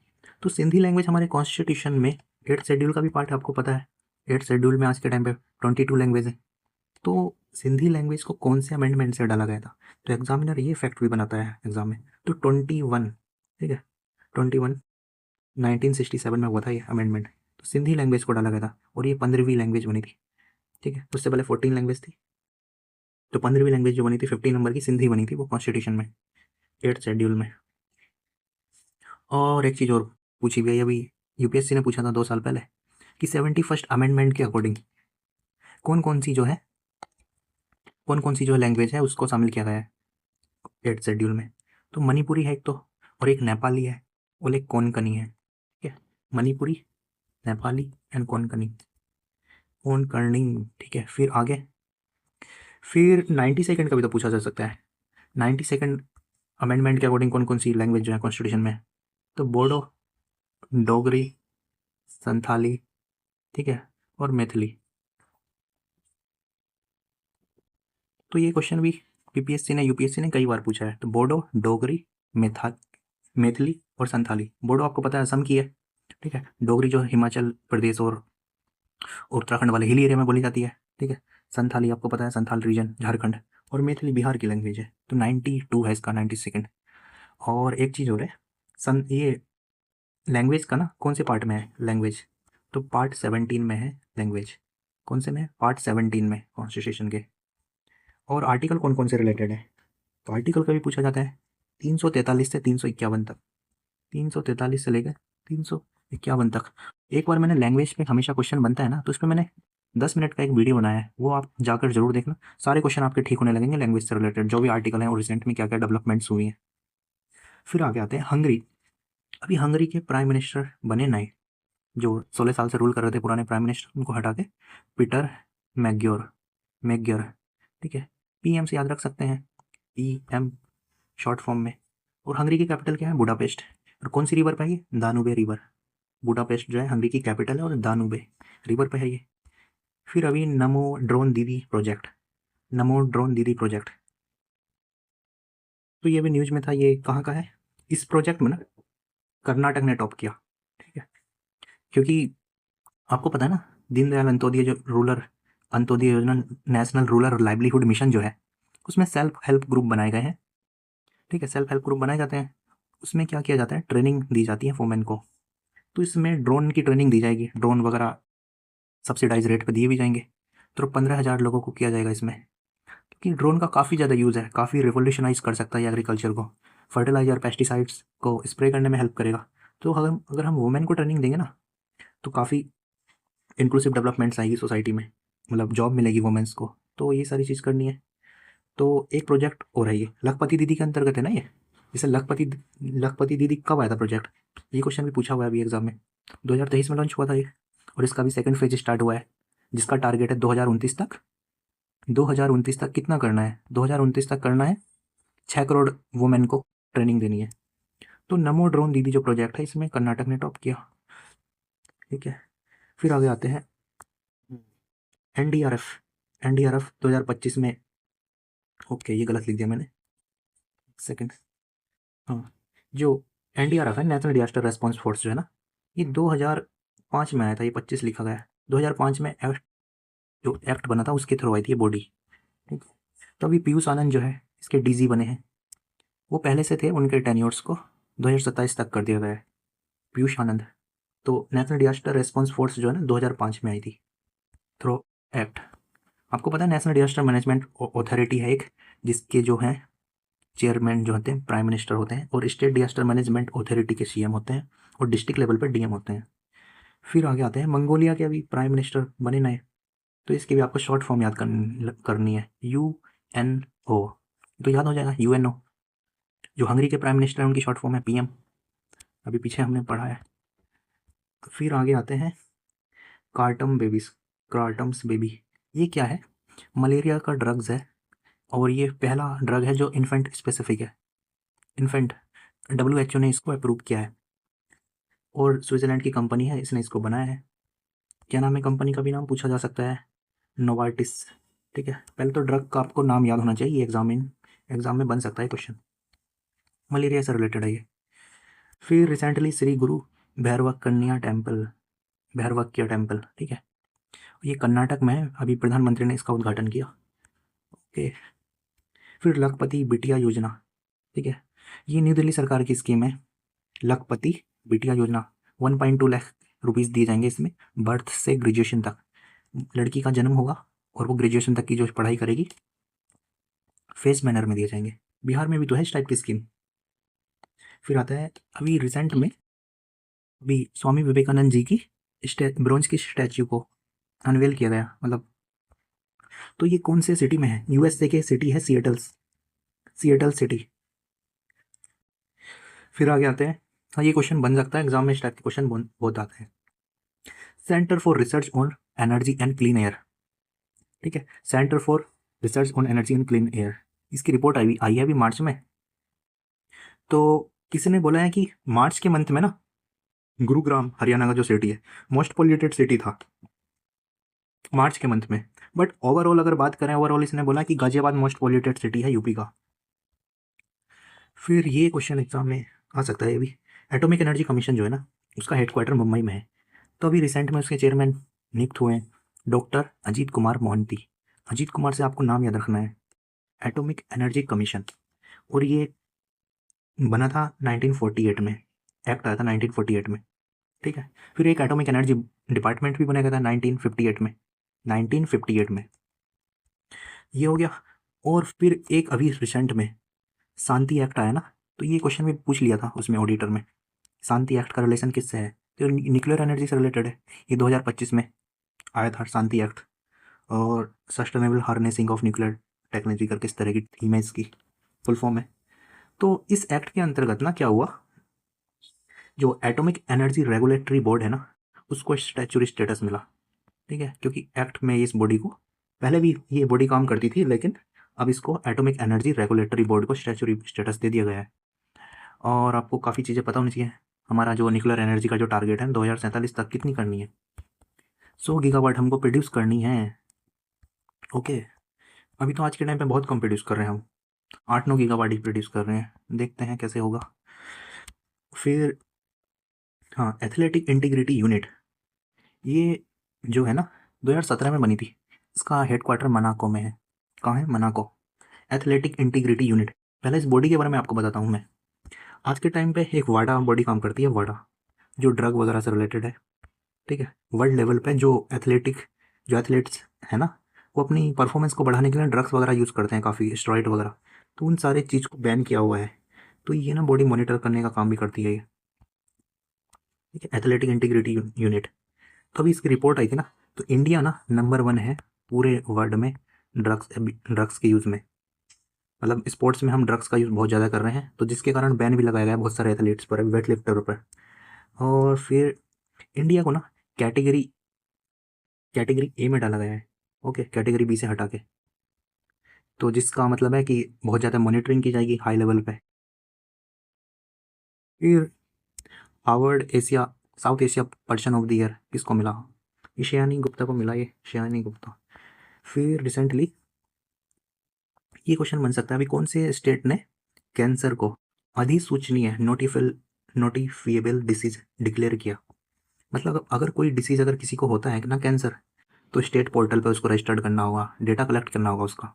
तो सिंधी लैंग्वेज हमारे कॉन्स्टिट्यूशन में 8th शेड्यूल का भी पार्ट है, आपको पता है। 8th शेड्यूल में आज के टाइम पे 22 लैंग्वेज है। तो सिंधी लैंग्वेज को कौन से अमेंडमेंट से डाला गया था, तो एग्जामिनर ये फैक्ट भी बनाता है एग्जाम में। तो 21, ठीक है, 21 1967 में हुआ था ये अमेंडमेंट। तो सिंधी लैंग्वेज को डाला गया था और ये 15वीं लैंग्वेज बनी थी, ठीक है। उससे पहले 14 लैंग्वेज थी, तो 15वीं लैंग्वेज जो बनी थी 15 नंबर की सिंधी बनी थी, वो कॉन्स्टिट्यूशन में 8th शेड्यूल में। और एक चीज़ और पूछी गई अभी, यूपीएससी ने पूछा था 2 साल पहले कि 71st अमेंडमेंट के अकॉर्डिंग कौन कौन सी जो लैंग्वेज है उसको शामिल किया गया है 8th शेड्यूल में। तो मणिपुरी है एक तो, और एक नेपाली है, और एक कोंकणी है, ठीक है। मणिपुरी, नेपाली एंड कोंकणी, ठीक है। फिर आगे, फिर 92nd का भी तो पूछा जा सकता है। 92nd अमेंडमेंट के अकॉर्डिंग कौन कौन सी लैंग्वेज जो है कॉन्स्टिट्यूशन में, तो बोडो, डोगरी, संथाली, ठीक है, और मैथिली। तो ये क्वेश्चन भी पीपीएससी ने, यूपीएससी ने कई बार पूछा है। तो बोडो, डोगरी, मैथिली और संथाली। बोडो आपको पता है असम की है, ठीक है। डोगरी जो हिमाचल प्रदेश और उत्तराखंड वाले हिली एरिया में बोली जाती है, ठीक है। संथाली आपको पता है संथाल रीजन झारखंड, और मैथिली बिहार की लैंग्वेज है। तो 92 है इसका, 92nd। और एक चीज़ और है, ये लैंग्वेज का ना कौन से पार्ट में है लैंग्वेज, तो पार्ट 17 में है लैंग्वेज। कौन से में, पार्ट 17 में कॉन्स्टिट्यूशन के। और आर्टिकल कौन कौन से रिलेटेड है, तो आर्टिकल का भी पूछा जाता है 343 से 351 तक, 343 से लेकर 351 तक। एक बार मैंने लैंग्वेज पे हमेशा क्वेश्चन बनता है ना, तो उस पर मैंने 10 मिनट का एक वीडियो बनाया है, वो आप जाकर जरूर देखना। सारे क्वेश्चन आपके ठीक होने लगेंगे लैंग्वेज से रिलेटेड, जो भी आर्टिकल हैं और रिसेंट में क्या क्या डेवलपमेंट्स हुई हैं। फिर आगे आते हैं हंगरी। अभी हंगरी के प्राइम मिनिस्टर बने नए, जो 16 साल से रूल कर रहे थे पुराने प्राइम मिनिस्टर, उनको हटा के पीटर मैग्योर, ठीक है। पीएम से याद रख सकते हैं, पीएम शॉर्ट फॉर्म में। और हंगरी की कैपिटल क्या है, बुडापेस्ट। और कौन सी रिवर पे है ये, दानूबे रिवर। बुडापेस्ट जो है हंगरी की कैपिटल है और दानूबे रिवर पे है ये। फिर अभी नमो ड्रोन दीदी प्रोजेक्ट, तो ये भी न्यूज में था। ये कहाँ का है, इस प्रोजेक्ट में ना कर्नाटक ने टॉप किया, ठीक है। क्योंकि आपको पता है ना, दीनदयाल अंत्योदय जो अंत्योदय योजना, नेशनल रूरल लाइवलीहुड मिशन जो है, उसमें सेल्फ हेल्प ग्रुप बनाए गए हैं, ठीक है। सेल्फ हेल्प ग्रुप बनाए जाते हैं, उसमें क्या किया जाता है, ट्रेनिंग दी जाती है वुमेन को। तो इसमें ड्रोन की ट्रेनिंग दी जाएगी, ड्रोन वगैरह सब्सिडाइज रेट पे दिए भी जाएंगे। तो 15,000 लोगों को किया जाएगा इसमें, क्योंकि ड्रोन का काफ़ी ज़्यादा यूज़ है, काफ़ी रिवोल्यूशनाइज कर सकता है एग्रीकल्चर को, फर्टिलाइजर पेस्टिसाइड्स को स्प्रे करने में हेल्प करेगा। तो अगर हम वुमेन को ट्रेनिंग देंगे ना, तो काफ़ी इंक्लूसिव डेवलपमेंट्स आएगी सोसाइटी में, मतलब जॉब मिलेगी वुमेन्स को। तो ये सारी चीज़ करनी है। तो एक प्रोजेक्ट और है ये, लखपति दीदी के अंतर्गत है ना ये। जैसे लखपति दीदी कब आया था प्रोजेक्ट, ये क्वेश्चन भी पूछा हुआ है अभी एग्जाम में। 2023 में लॉन्च हुआ था ये, और इसका भी सेकंड फेज स्टार्ट हुआ है, जिसका टारगेट है 2029 तक। 2029 तक कितना करना है, 2029 तक करना है 6 करोड़ वुमेन को ट्रेनिंग देनी है। तो नमो ड्रोन दीदी जो प्रोजेक्ट है, इसमें कर्नाटक ने टॉप किया, ठीक है। फिर आगे आते हैं एनडीआरएफ। एनडीआरएफ 2025 में, ओके ये गलत लिख दिया मैंने, सेकंड, हाँ। जो एनडीआरएफ है, नेशनल डिजास्टर रेस्पॉन्स फोर्स जो है ना, ये 2005 में आया था, ये 25 लिखा गया है। 2005 में जो एक्ट बना था उसके थ्रू आई थी ये बॉडी, ठीक है। तो अभी पीयूष आनंद जो है इसके डीजी बने हैं, वो पहले से थे, उनके टेन्योर्स को 2027 तक कर दिया गया है, पीयूष आनंद। तो नेशनल डिजास्टर रेस्पॉन्स फोर्स जो है ना 2005 में आई थी थ्रू एक्ट। आपको पता है नेशनल डिजास्टर मैनेजमेंट अथॉरिटी है एक, जिसके जो है चेयरमैन जो होते हैं प्राइम मिनिस्टर होते हैं, और स्टेट डिजास्टर मैनेजमेंट अथॉरिटी के सीएम होते हैं, और डिस्ट्रिक्ट लेवल पर डीएम होते हैं। फिर आगे आते हैं मंगोलिया के अभी प्राइम मिनिस्टर बने नए, तो इसकी भी आपको शॉर्ट फॉर्म याद करनी है, UNO, तो याद हो जाएगा UNO। जो हंगरी के प्राइम मिनिस्टर हैं उनकी शॉर्ट फॉर्म है PM, अभी पीछे हमने पढ़ा है। फिर आगे आते हैं कार्टम्स बेबी, ये क्या है? मलेरिया का ड्रग्स है, और ये पहला ड्रग है जो इन्फेंट स्पेसिफिक है। इन्फेंट WHO ने इसको अप्रूव किया है, और स्विट्जरलैंड की कंपनी है, इसने इसको बनाया है। क्या नाम है कंपनी का भी नाम पूछा जा सकता है, नोवार्टिस। ठीक है, पहले तो ड्रग का आपको नाम याद होना चाहिए, एग्जाम में बन सकता है क्वेश्चन, मलेरिया से रिलेटेड है ये। फिर रिसेंटली श्री गुरु भैरवकन्या टेम्पल, ठीक है, ये कर्नाटक में है, अभी प्रधानमंत्री ने इसका उद्घाटन किया। ओके। फिर लखपति बिटिया योजना, ठीक है, ये न्यू दिल्ली सरकार की स्कीम है, लखपति बिटिया योजना। 1.2 लाख रुपीज़ दिए जाएंगे इसमें, बर्थ से ग्रेजुएशन तक लड़की का जन्म होगा, और वो ग्रेजुएशन तक की जो पढ़ाई करेगी फेस मैनर में दिए जाएंगे। बिहार में भी तो है इस टाइप की स्कीम। फिर आता है अभी रिसेंट में, अभी स्वामी विवेकानंद जी की ब्रोंज की स्टैच्यू को अनवेल किया गया, मतलब, तो ये कौन से सिटी में है? USA के सिटी है सिएटल सिटी। फिर आगे आते हैं, हाँ ये क्वेश्चन बन सकता है एग्जाम में, इस टाइप के क्वेश्चन बहुत आते हैं। Centre for research on energy and clean air, ठीक है, centre for research on energy and clean air, इसकी रिपोर्ट आई है अभी मार्च में। तो किसी ने बोला है कि मार्च के मंथ में ना गुरुग्राम हरियाणा का जो सिटी है मोस्ट पोल्यूटेड सिटी था मार्च के मंथ में, बट ओवरऑल अगर बात करें, ओवरऑल इसने बोला कि गाजियाबाद मोस्ट पोल्यूटेड सिटी है यूपी का। फिर ये क्वेश्चन एग्जाम में आ सकता है अभी, एटॉमिक एनर्जी कमीशन जो है ना उसका हेडक्वार्टर मुंबई में है, तो अभी रिसेंट में उसके चेयरमैन नियुक्त हुए हैं डॉक्टर अजीत कुमार मोहंती। अजीत कुमार से आपको नाम याद रखना है, एटॉमिक एनर्जी कमीशन, और ये बना था 1948 में, एक्ट आया था 1948 में, ठीक है। फिर एक एटॉमिक एनर्जी डिपार्टमेंट भी बनाया गया था 1958 में, ये हो गया। और फिर एक अभी रिसेंट में शांति एक्ट आया ना, तो ये क्वेश्चन भी पूछ लिया था उसमें ऑडिटर में, शांति एक्ट का रिलेशन किससे है? तो न्यूक्लियर एनर्जी से रिलेटेड है, ये 2025 में आया था शांति एक्ट, और sustainable harnessing of nuclear technology करके इस तरह की थीम है, इसकी फुल फॉर्म है। तो इस एक्ट के अंतर्गत ना क्या हुआ, जो एटॉमिक एनर्जी रेगुलेटरी बोर्ड है ना उसको स्टैच्यूटरी स्टेटस मिला, ठीक है, क्योंकि एक्ट में इस बॉडी को, पहले भी ये बॉडी काम करती थी लेकिन अब इसको एटॉमिक एनर्जी रेगुलेटरी बोर्ड को स्टैच्यूटरी स्टेटस दे दिया गया है। और आपको काफ़ी चीज़ें पता होनी चाहिए, हमारा जो न्यूक्लियर एनर्जी का जो टारगेट है 2047 तक कितनी करनी है, 100 गीगावाट हमको प्रोड्यूस करनी है। ओके, अभी तो आज के टाइम पे बहुत कम प्रोड्यूस कर रहे हैं हम, 8-9 गीगावाट ही प्रोड्यूस कर रहे हैं, देखते हैं कैसे होगा। फिर हाँ, एथलेटिक इंटीग्रिटी यूनिट, ये जो है ना 2017 में बनी थी, इसका हेडक्वार्टर मनाको में है। कहाँ है? मनाको। एथलेटिक इंटीग्रिटी यूनिट, पहले इस बॉडी के बारे में आपको बताता हूँ मैं। आज के टाइम पे एक वाडा बॉडी काम करती है, वाडा, जो ड्रग वगैरह से रिलेटेड है, ठीक है। वर्ल्ड लेवल पे जो एथलीट्स है ना, वो अपनी परफॉर्मेंस को बढ़ाने के लिए ड्रग्स वगैरह यूज़ करते हैं काफ़ी, स्टेरॉइड वगैरह, तो उन सारे चीज़ को बैन किया हुआ है। तो ये ना बॉडी मॉनिटर करने का काम भी करती है ये, ठीक है, एथलेटिक इंटीग्रिटी यूनिट। तो अभी इसकी रिपोर्ट आई थी ना, तो इंडिया ना नंबर 1 है पूरे वर्ल्ड में ड्रग्स के यूज़ में, मतलब स्पोर्ट्स में हम ड्रग्स का यूज़ बहुत ज़्यादा कर रहे हैं, तो जिसके कारण बैन भी लगाया गया है बहुत सारे एथलीट्स पर, वेट लिफ्टर पर। और फिर इंडिया को ना कैटेगरी कैटेगरी ए में डाला गया है, ओके, कैटेगरी बी से हटा के, तो जिसका मतलब है कि बहुत ज़्यादा मॉनिटरिंग की जाएगी हाई लेवल पे। फिर Harvard Asia south Asia person of the year किसको मिला? ये शयानी गुप्ता को मिला, ये शयानी गुप्ता। फिर रिसेंटली ये क्वेश्चन बन सकता है, अभी कौन से स्टेट ने कैंसर को अधिसूचनीय नोटिफिएबल डिसीज डिक्लेयर किया? मतलब अगर कोई डिसीज़ अगर किसी को होता है ना कैंसर, तो स्टेट पोर्टल पे उसको रजिस्टर्ड करना होगा, डेटा कलेक्ट करना होगा उसका,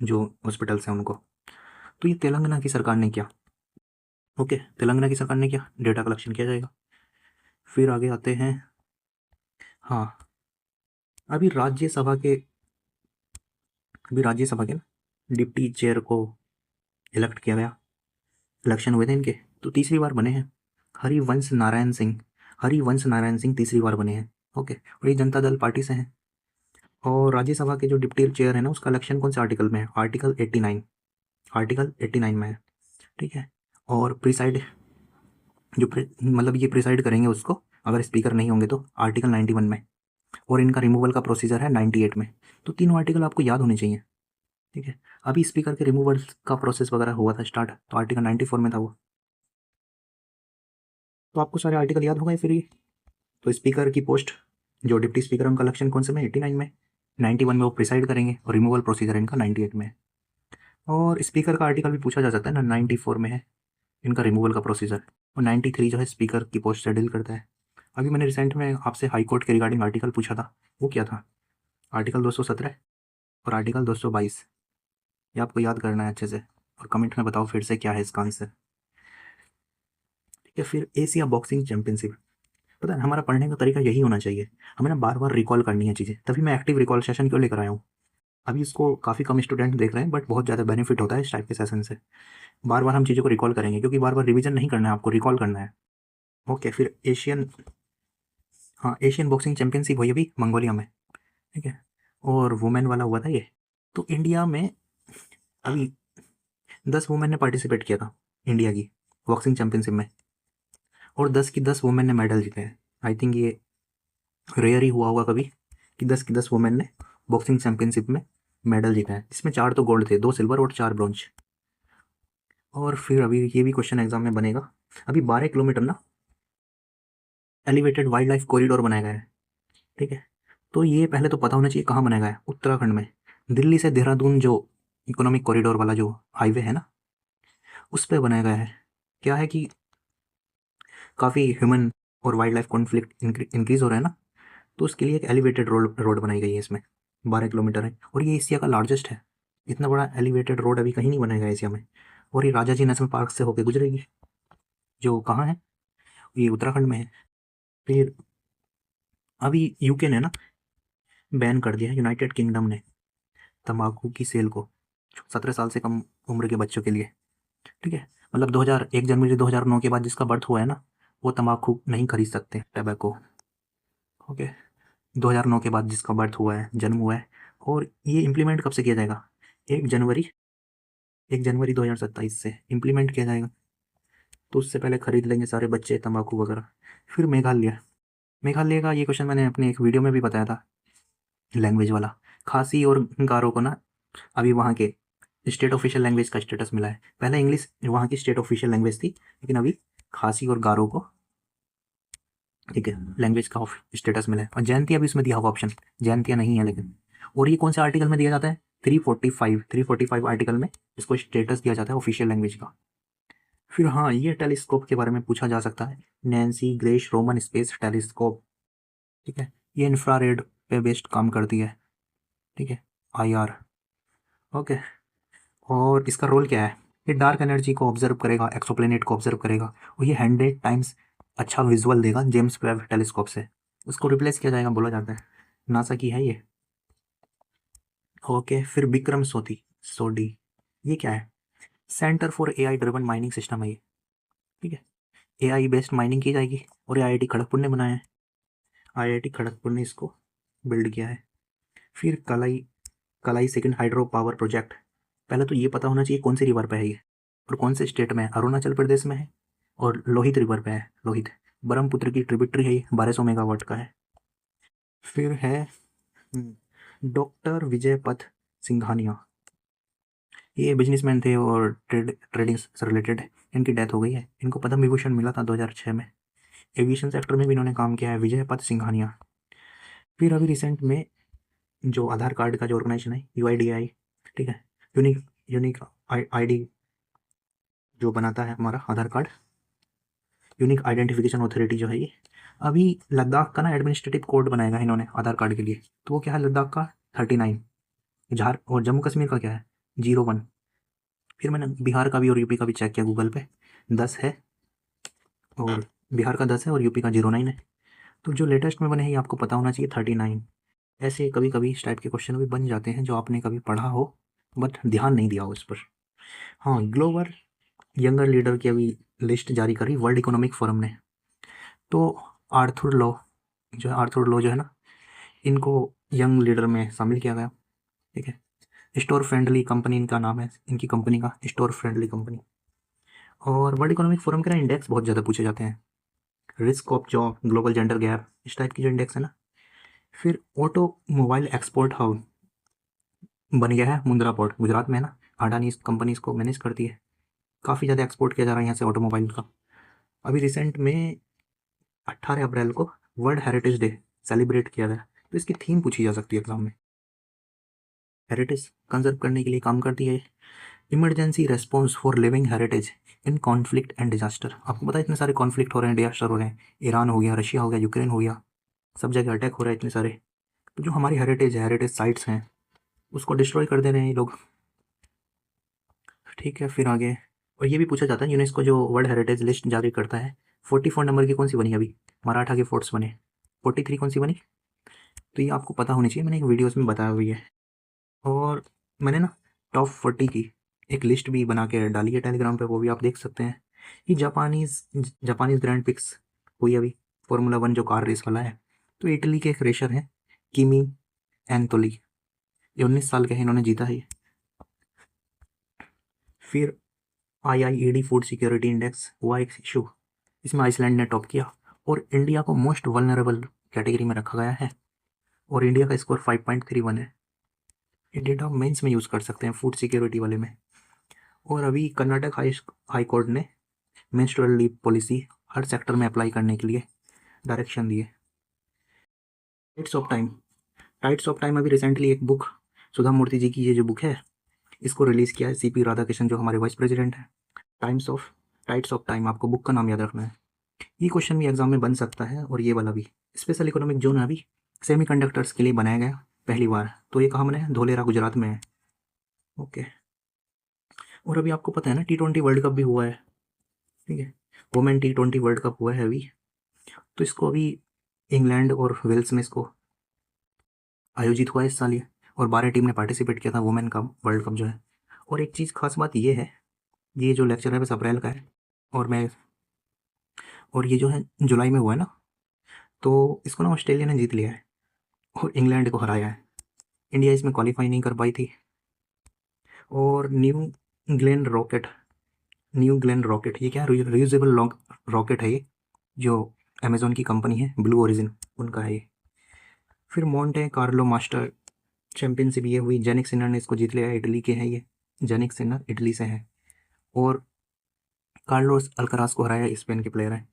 जो हॉस्पिटल्स हैं उनको। तो ये तेलंगाना की सरकार ने किया, ओके, तेलंगाना की सरकार ने किया, डेटा कलेक्शन किया जाएगा। फिर आगे आते हैं, हाँ, अभी राज्यसभा के ना डिप्टी चेयर को इलेक्ट किया गया, इलेक्शन हुए थे इनके, तो तीसरी बार बने हैं। हरिवंश नारायण सिंह तीसरी बार बने हैं। ओके, और ये जनता दल पार्टी से हैं। और राज्यसभा के जो डिप्टी चेयर है ना, उसका इलेक्शन कौन से आर्टिकल में है? आर्टिकल 89 में है। ठीक है, और प्रिसाइड मतलब ये प्रिसाइड करेंगे उसको, अगर स्पीकर नहीं होंगे तो, आर्टिकल 91 में, और इनका रिमूवल का प्रोसीजर है 98 में। तो तीनों आर्टिकल आपको याद होने चाहिए। ठीक है, अभी स्पीकर के रिमूवल का प्रोसेस वगैरह हुआ था स्टार्ट, तो आर्टिकल 94 में था वो। तो आपको सारे आर्टिकल याद हो गए फिर ये। तो स्पीकर की पोस्ट, जो डिप्टी स्पीकर उनका इलेक्शन कौन से में? 89 में। 91 में वो प्रिसाइड करेंगे, और रिमूवल प्रोसीजर इनका 98 में है। और स्पीकर का आर्टिकल भी पूछा जा सकता है ना, 94 में है इनका रिमूवल का प्रोसीजर, और 93 जो है स्पीकर की पोस्ट से डील करता है। अभी मैंने रिसेंट में आपसे हाई कोर्ट के रिगार्डिंग आर्टिकल पूछा था, वो क्या था? आर्टिकल 217 और आर्टिकल 222। ये आपको याद करना है अच्छे से, और कमेंट में बताओ फिर से क्या है इसका आंसर। ठीक है, फिर एशिया बॉक्सिंग चैंपियनशिप। पता है, हमारा पढ़ने का तरीका यही होना चाहिए, हमें ना बार बार रिकॉल करनी है चीज़ें, तभी मैं एक्टिव रिकॉल सेशन क्यों लेकर आया हूँ। अभी इसको काफ़ी कम स्टूडेंट देख रहे हैं, बट बहुत ज़्यादा बेनिफिट होता है इस टाइप के सेशन से। बार बार हम चीज़ों को रिकॉल करेंगे, क्योंकि बार बार रिवीजन नहीं करना है, आपको रिकॉल करना है। ओके, फिर एशियन बॉक्सिंग चैंपियनशिप हुई अभी मंगोलिया में। ठीक है, और वुमेन वाला हुआ था ये। तो इंडिया में अभी 10 वुमेन ने पार्टिसिपेट किया था इंडिया की बॉक्सिंग चैंपियनशिप में, और 10 की 10 वुमेन ने मेडल जीते हैं। आई थिंक ये रेयर ही हुआ होगा कभी कि 10 की 10 वुमेन ने बॉक्सिंग चैंपियनशिप में मेडल जीता है, जिसमें 4 तो गोल्ड थे, 2 सिल्वर और 4 ब्रॉन्ज। और फिर अभी ये भी क्वेश्चन एग्जाम में बनेगा, अभी 12 किलोमीटर ना एलिवेटेड वाइल्ड लाइफ कॉरिडोर बनाया गया है। ठीक है, तो ये पहले तो पता होना चाहिए कहाँ बनाया गया है। उत्तराखंड में, दिल्ली से देहरादून जो इकोनॉमिक कॉरिडोर वाला जो हाईवे है ना, उस पर बनाया गया है। क्या है कि काफ़ी ह्यूमन और वाइल्ड लाइफ कॉन्फ्लिक्ट इंक्रीज हो रहा है ना, तो उसके लिए एक एलिवेटेड रोड बनाई गई है इसमें। 12 किलोमीटर है, और ये एशिया का लार्जेस्ट है। इतना बड़ा एलिवेटेड रोड अभी कहीं नहीं बनाएगा एशिया में। और ये राजा जी नेशनल पार्क से होकर गुजरेगी, जो कहाँ है? ये उत्तराखंड में है। फिर अभी यूके ने ना बैन कर दिया है, यूनाइटेड किंगडम ने, तंबाकू की सेल को 17 साल से कम उम्र के बच्चों के लिए। ठीक है, मतलब 1 जनवरी 2009 के बाद जिसका बर्थ हुआ है ना, वो तंबाकू नहीं खरीद सकते, टैबैको। ओके, 2009 के बाद जिसका बर्थ हुआ है, जन्म हुआ है। और ये इम्प्लीमेंट कब से किया जाएगा? 1 जनवरी 2027 से इम्प्लीमेंट किया जाएगा। तो उससे पहले खरीद लेंगे सारे बच्चे तंबाकू वगैरह। फिर मेघालय का ये क्वेश्चन मैंने अपने एक वीडियो में भी बताया था, लैंग्वेज वाला। खासी और गारो को ना अभी वहाँ के स्टेट ऑफिशियल लैंग्वेज का स्टेटस मिला है। पहले इंग्लिश वहाँ की स्टेट ऑफिशियल लैंग्वेज थी, लेकिन अभी खासी और गारो को, ठीक है, लैंग्वेज का स्टेटस मिला है। और जयंतिया भी इसमें दिया हुआ ऑप्शन, जयंतिया नहीं है लेकिन। और ये कौन से आर्टिकल में दिया जाता है? 345 आर्टिकल में इसको स्टेटस दिया जाता है ऑफिशियल लैंग्वेज का। फिर हाँ, ये टेलीस्कोप के बारे में पूछा जा सकता है, Nancy greyish Roman space telescope. ठीक है, ये इंफ्रारेड पे बेस्ड काम करती है। ठीक है, IR। ओके, और इसका रोल क्या है? ये डार्क एनर्जी को ऑब्जर्व करेगा, एक्सोप्लैनेट को ऑब्जर्व करेगा, और ये 100 टाइम्स अच्छा विजुअल देगा जेम्स वेब टेलीस्कोप से। उसको रिप्लेस किया जाएगा बोला जाता है, नासा की है ये। ओके, फिर विक्रम सोडी, ये क्या है? Centre for AI driven mining system है ये। ठीक है, AI बेस्ड माइनिंग की जाएगी, और ये IIT खड़गपुर ने बनाया है। IIT खड़गपुर ने इसको बिल्ड किया है। फिर कलाई सेकंड हाइड्रो पावर प्रोजेक्ट। पहले तो ये पता होना चाहिए कौन सी रिवर पे है ये, और कौन से स्टेट में है। अरुणाचल प्रदेश में है, और लोहित रिवर पे है। लोहित ब्रह्मपुत्र की ट्रिब्यूटरी है, ये 1200 मेगावाट का है। फिर है डॉक्टर विजय पथ सिंघानिया, ये बिजनेसमैन थे और ट्रेडिंग से रिलेटेड। इनकी डेथ हो गई है। इनको पद्म विभूषण मिला था 2006 में। एविएशन सेक्टर में भी इन्होंने काम किया है, विजय पथ सिंघानिया। फिर अभी रिसेंट में जो आधार कार्ड का जो ऑर्गेनाइजेशन है, UIDAI, ठीक है, यूनिक ID जो बनाता है हमारा आधार कार्ड, यूनिक आइडेंटिफिकेशन ऑथोरिटी जो है ये, अभी लद्दाख का ना एडमिनिस्ट्रेटिव कोड बनाएगा इन्होंने आधार कार्ड के लिए। तो वो क्या है? लद्दाख का 39, और जम्मू कश्मीर का क्या है? 01। फिर मैंने बिहार का भी और यूपी का भी चेक किया गूगल पे, 10 है, और बिहार का 10 है और यूपी का 09 है। तो जो लेटेस्ट में बने हैं ये आपको पता होना चाहिए, 39। ऐसे कभी कभी इस टाइप के क्वेश्चन भी बन जाते हैं जो आपने कभी पढ़ा हो बट ध्यान नहीं दिया हो इस पर। हाँ, ग्लोबल यंगर लीडर की अभी लिस्ट जारी करी वर्ल्ड इकोनॉमिक फोरम ने। तो आर्थर लॉ जो है ना, इनको यंग लीडर में शामिल किया गया। ठीक है, स्टोर फ्रेंडली कंपनी इनका नाम है, इनकी कंपनी का स्टोर फ्रेंडली कंपनी। और वर्ल्ड इकोनॉमिक फोरम के ना इंडेक्स बहुत ज़्यादा पूछे जाते हैं, risk of job, global gender gap, इस टाइप की जो इंडेक्स है ना। फिर ऑटोमोबाइल एक्सपोर्ट हब बन गया है मुंद्रा पोर्ट, गुजरात में है ना। अडानी इस कंपनी इसको मैनेज करती है। काफ़ी ज़्यादा एक्सपोर्ट किया जा रहा है यहाँ से ऑटोमोबाइल का। अभी रिसेंट में 18 अप्रैल को वर्ल्ड हेरिटेज डे सेलिब्रेट किया गया। तो इसकी थीम पूछी जा सकती है एग्जाम में। हेरिटेज कंजर्व करने के लिए काम करती है। Emergency response for living heritage in conflict and disaster. आपको पता है इतने सारे कॉन्फ्लिक्ट हो रहे हैं, डिजास्टर हो रहे हैं, ईरान हो गया, रशिया हो गया, यूक्रेन हो गया, सब जगह अटैक हो रहा है इतने सारे। तो जो हमारी हेरिटेज साइट्स हैं उसको डिस्ट्रॉय कर दे रहे हैं ये लोग। ठीक है, फिर आगे। और ये भी पूछा जाता है, यूनेस्को जो वर्ल्ड हेरिटेज लिस्ट जारी करता है, 44 नंबर की कौन सी बनी अभी? मराठा के फोर्ट्स बने। 43 कौन सी बनी? तो ये आपको पता होनी चाहिए, मैंने एक वीडियोस में बताया हुई है। और मैंने ना टॉप 40 की एक लिस्ट भी बना के डाली है टेलीग्राम पे, वो भी आप देख सकते हैं। ये जापानीज ग्रैंड पिक्स हुई अभी, फार्मूला 1 जो कार रेस वाला है। तो इटली के एक रेसर हैं किमी एंटोली, ये 19 साल के हैं, इन्होंने जीता है ये। फिर IIED फूड सिक्योरिटी इंडेक्स हुआ एक इशू, इसमें आइसलैंड ने टॉप किया और इंडिया को मोस्ट वल्नरेबल कैटेगरी में रखा गया है। और इंडिया का स्कोर 5.31 है। ये डेटा मेंस में यूज़ कर सकते हैं फूड सिक्योरिटी वाले में। और अभी कर्नाटक हाई कोर्ट ने मेंस्ट्रुअल लीव पॉलिसी हर सेक्टर में अप्लाई करने के लिए डायरेक्शन दिए। टाइट्स ऑफ टाइम अभी रिसेंटली एक बुक, सुधा मूर्ति जी की ये जो बुक है, इसको रिलीज़ किया है CP राधाकृष्णन जो हमारे वाइस प्रेसिडेंट हैं। टाइट्स ऑफ टाइम, आपको बुक का नाम याद रखना है। ये क्वेश्चन भी एग्जाम में बन सकता है। और ये वाला भी स्पेशल इकोनॉमिक जोन है अभी सेमीकंडक्टर्स के लिए बनाया गया पहली बार। तो ये कहाँ बना है? धोलेरा, गुजरात में है। ओके। और अभी आपको पता है ना T20 वर्ल्ड कप भी हुआ है। ठीक है, वुमेन T20 वर्ल्ड कप हुआ है अभी। तो इसको अभी इंग्लैंड और वेल्स में इसको आयोजित हुआ है इस साल ये। और 12 टीम ने पार्टिसिपेट किया था वुमेन का वर्ल्ड कप जो है। और एक चीज़ खास बात ये है, ये जो लेक्चर है बस अप्रैल का है और ये जो है जुलाई में हुआ है ना। तो इसको ना ऑस्ट्रेलिया ने जीत लिया है और इंग्लैंड को हराया है। इंडिया इसमें क्वालिफाई नहीं कर पाई थी। और न्यू ग्लेन रॉकेट ये क्या, रियूजेबल रॉकेट है ये, जो अमेजोन की कंपनी है ब्लू ओरिजिन, उनका है ये। फिर मोंटे कार्लो मास्टर चैंपियनशिप ये हुई, जेनिक सिनर ने इसको जीत लिया, इटली के हैं ये। जेनिक सिनर इटली से हैं और कार्लोस अल्कराज को हराया, स्पेन के प्लेयर हैं।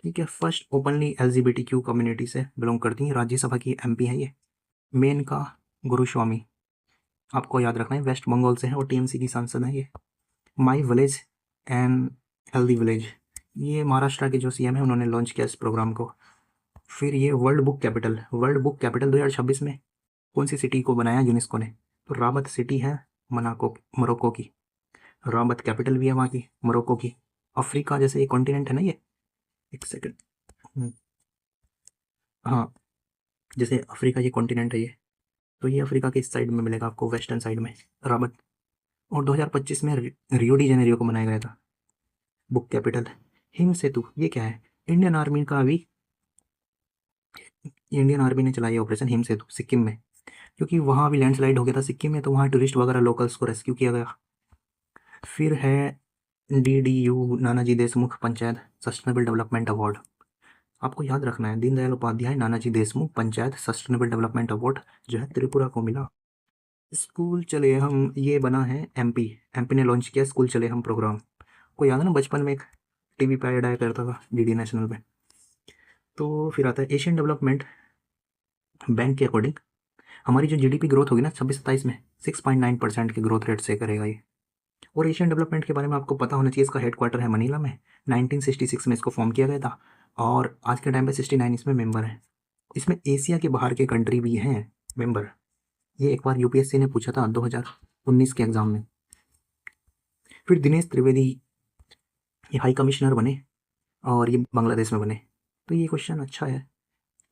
ठीक है, फर्स्ट ओपनली LGBTQ कम्युनिटी से बिलोंग करती हैं, राज्यसभा की MP है ये। मेनका गुरुस्वामी, आपको याद रखना है, वेस्ट बंगाल से है और TMC की सांसद है ये। My village and healthy village, ये महाराष्ट्र के जो CM है उन्होंने लॉन्च किया इस प्रोग्राम को। फिर ये वर्ल्ड बुक कैपिटल 2026 में कौन सी सिटी को बनाया यूनेस्को ने? तो राबत सिटी है मोरक्को की। राबत कैपिटल भी है वहाँ की, मोरक्को की। अफ्रीका जैसे ये कॉन्टिनेंट है ना ये, एक सेकंड, हाँ, जैसे अफ्रीका ये कॉन्टिनेंट है ये, तो ये अफ्रीका के इस साइड में मिलेगा आपको, वेस्टर्न साइड में राबत। और 2025 में रियो डी जेनेरियो को बनाया गया था बुक कैपिटल। हिम सेतु ये क्या है? इंडियन आर्मी ने चलाई ऑपरेशन हिम सेतु सिक्किम में, क्योंकि वहाँ भी लैंडस्लाइड हो गया था सिक्किम में, तो वहाँ टूरिस्ट वगैरह लोकल्स को रेस्क्यू किया गया। फिर है DDU Nanaji Deshmukh panchayat sustainable development award, आपको याद रखना है, Deendayal Upadhyay Nanaji Deshmukh panchayat sustainable development award जो है त्रिपुरा को मिला। स्कूल चले हम ये बना है MP ने लॉन्च किया स्कूल चले हम प्रोग्राम, को याद है ना, बचपन में एक TV पे ऐड आया करता था DD नेशनल पे। तो फिर आता है एशियन डेवलपमेंट बैंक के अकॉर्डिंग हमारी जो GDP ग्रोथ होगी ना 26-27 में 6.9% के ग्रोथ रेट से करेगा ये। और एशियन डेवलपमेंट के बारे में आपको पता होना चाहिए, इसका हेडक्वार्टर है मनीला में। 1966 में इसको फॉर्म किया गया था और आज के टाइम पे 69 इसमें मेंबर हैं। इसमें एशिया के बाहर के कंट्री भी हैं मेंबर। ये एक बार UPSC ने पूछा था 2019 के एग्ज़ाम में। फिर दिनेश त्रिवेदी ये हाई कमिश्नर बने और ये बांग्लादेश में बने। तो ये क्वेश्चन अच्छा है,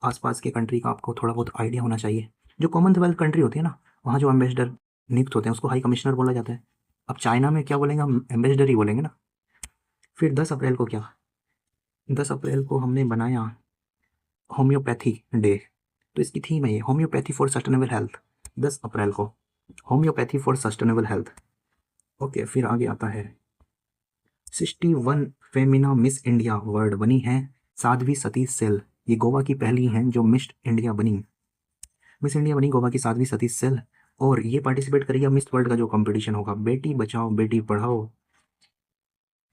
आसपास के कंट्री का आपको थोड़ा बहुत आइडिया होना चाहिए। जो कॉमनवेल्थ कंट्री होती है ना, वहाँ जो एम्बेसडर नियुक्त होते हैं उसको हाई कमिश्नर बोला जाता है। अब चाइना में क्या बोलेंगे, हम एम्बेसडर ही बोलेंगे ना। फिर 10 अप्रैल को क्या, 10 अप्रैल को हमने बनाया होम्योपैथी डे। तो इसकी थीम है ये, होम्योपैथी फॉर सस्टेनेबल हेल्थ। 10 अप्रैल को homeopathy for sustainable health. Okay, फिर आगे आता है 61 फेमिना मिस इंडिया वर्ल्ड बनी है साध्वी सतीश सेल। ये गोवा की पहली हैं जो मिस इंडिया बनी। मिस इंडिया बनी गोवा की साध्वी सतीश सेल। और ये पार्टिसिपेट करेगी मिस वर्ल्ड का जो कंपटीशन होगा, बेटी बचाओ बेटी पढ़ाओ।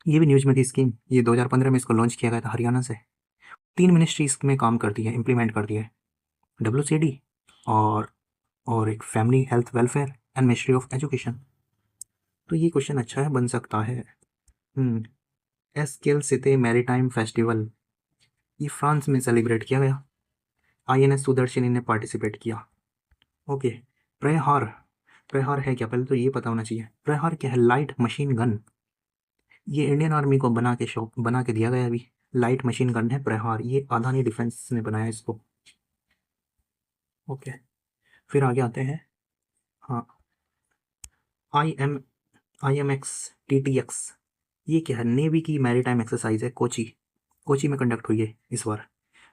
ये भी न्यूज़ में थी स्कीम, ये 2015 में इसको लॉन्च किया गया था हरियाणा से। 3 मिनिस्ट्री इसमें काम करती है, इम्प्लीमेंट करती है, WCD और एक family health welfare and ministry of education. तो ये क्वेश्चन अच्छा है, बन सकता है। एस्केल सिते मैरीटाइम फेस्टिवल, ये फ्रांस में सेलिब्रेट किया गया। INS सुदर्शनी ने पार्टिसिपेट किया। ओके, प्रहार, प्रहार है क्या, पहले तो ये पता होना चाहिए। प्रहार क्या है, लाइट मशीन गन। ये इंडियन आर्मी को बना के दिया गया अभी। लाइट मशीन गन है प्रहार, ये अदानी डिफेंस ने बनाया इसको। ओके, फिर आगे आते हैं। हाँ, IMX TTX, ये क्या है, नेवी की मैरीटाइम एक्सरसाइज है, कोची में कंडक्ट हुई है इस बार।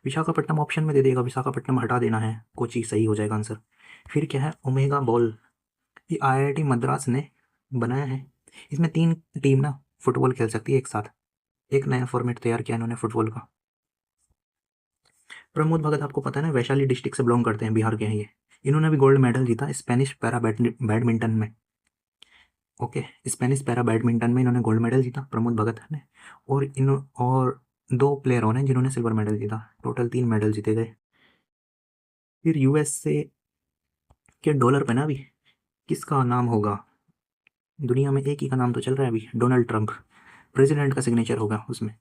विशाखापट्टनम ऑप्शन में दे देगा, विशाखापट्टनम हटा देना है, कोची सही हो जाएगा आंसर। फिर क्या है, ओमेगा बॉल, ये IIT मद्रास ने बनाया है। इसमें 3 टीम ना फुटबॉल खेल सकती है एक साथ। एक नया फॉर्मेट तैयार किया इन्होंने फुटबॉल का। प्रमोद भगत आपको पता है ना, वैशाली डिस्ट्रिक्ट से बिलोंग करते हैं, बिहार के हैं ये। इन्होंने भी गोल्ड मेडल जीता स्पेनिश पैरा बैडमिंटन में। ओके, स्पेनिश पैरा बैडमिंटन में इन्होंने गोल्ड मेडल जीता प्रमोद भगत ने। और 2 प्लेयर और हैं जिन्होंने सिल्वर मेडल जीता, टोटल 3 मेडल जीते गए। फिर USA के डॉलर पे ना अभी किसका नाम होगा, दुनिया में एक ही का नाम तो चल रहा है अभी, डोनाल्ड ट्रंप। प्रेसिडेंट का सिग्नेचर होगा उसमें।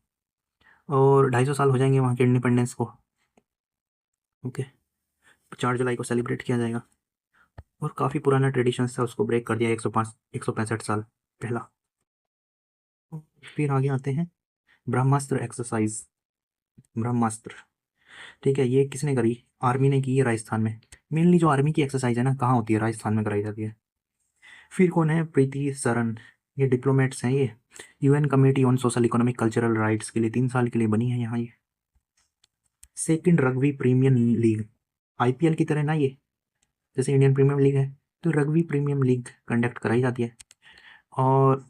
और 250 साल हो जाएंगे वहाँ के इंडिपेंडेंस को। ओके, 4 जुलाई को सेलिब्रेट किया जाएगा। और काफ़ी पुराना ट्रेडिशन था, उसको ब्रेक कर दिया 165 साल पहला। फिर आगे आते हैं ब्रह्मास्त्र एक्सरसाइज। ब्रह्मास्त्र, ठीक है, ये किसने करी, आर्मी ने की है राजस्थान में। मेनली जो आर्मी की एक्सरसाइज है ना, कहाँ होती है, राजस्थान में कराई जाती है। फिर कौन है, प्रीति सरन, ये डिप्लोमेट्स हैं ये। UN committee on social economic cultural rights के लिए 3 साल के लिए बनी है यहाँ ये। Second rugby premium league, IPL की तरह ना ये, जैसे इंडियन प्रीमियम लीग है, तो रग्बी प्रीमियम लीग कंडक्ट कराई जाती है। और